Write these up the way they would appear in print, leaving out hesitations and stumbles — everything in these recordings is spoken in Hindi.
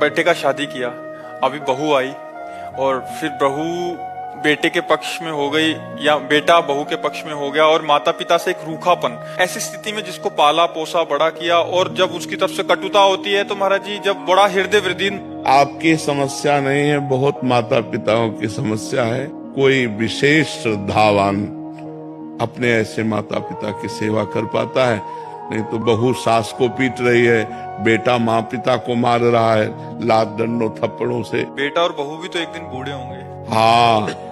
बेटे का शादी किया, अभी बहू आई और फिर बहू बेटे के पक्ष में हो गई या बेटा बहू के पक्ष में हो गया और माता पिता से एक रूखापन, ऐसी स्थिति में जिसको पाला पोसा बड़ा किया और जब उसकी तरफ से कटुता होती है तो महाराज जी जब बड़ा हृदय वृदीन। आपकी समस्या नहीं है, बहुत माता पिताओं की समस्या है। कोई विशेष श्रद्धावान अपने ऐसे माता पिता की सेवा कर पाता है, नहीं तो बहू सास को पीट रही है, बेटा माँ पिता को मार रहा है लात डंडों थप्पड़ों से। बेटा और बहू भी तो एक दिन बूढ़े होंगे। हाँ,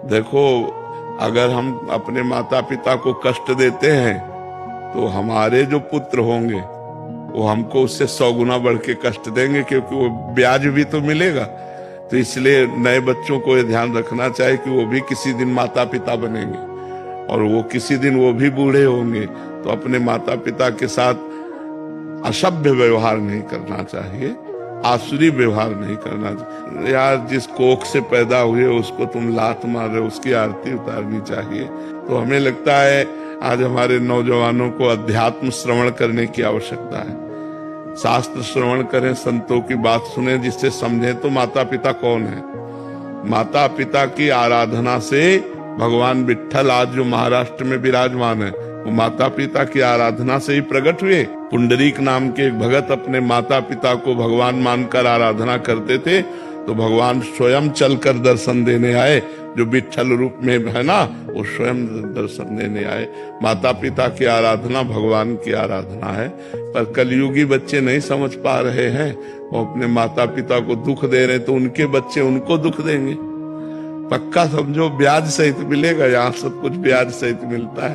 देखो, अगर हम अपने माता पिता को कष्ट देते हैं तो हमारे जो पुत्र होंगे वो हमको उससे 100 गुना बढ़ के कष्ट देंगे, क्योंकि वो ब्याज भी तो मिलेगा। तो इसलिए नए बच्चों को ये ध्यान रखना चाहिए कि वो भी किसी दिन माता पिता बनेंगे और वो किसी दिन वो भी बूढ़े होंगे। तो अपने माता पिता के साथ असभ्य व्यवहार नहीं करना चाहिए, आसुरी व्यवहार नहीं करना चाहिए। यार, जिस कोख से पैदा हुए उसको तुम लात मार रहे हो, उसकी आरती उतारनी चाहिए। तो हमें लगता है आज हमारे नौजवानों को अध्यात्म श्रवण करने की आवश्यकता है। शास्त्र श्रवण करें, संतों की बात सुने, जिससे समझें तो माता पिता कौन है। माता पिता की आराधना से भगवान विट्ठल आज जो महाराष्ट्र में विराजमान है वो माता पिता की आराधना से ही प्रकट हुए। पुंडरीक नाम के एक भगत अपने माता पिता को भगवान मानकर आराधना करते थे, तो भगवान स्वयं चलकर दर्शन देने आए। जो विट्ठल रूप में है ना, वो स्वयं दर्शन देने आए। माता पिता की आराधना भगवान की आराधना है। पर कलयुगी बच्चे नहीं समझ पा रहे हैं, वो अपने माता पिता को दुख दे रहे, तो उनके बच्चे उनको दुख देंगे। पक्का समझो, ब्याज सहित मिलेगा। यहाँ सब कुछ ब्याज सहित मिलता है।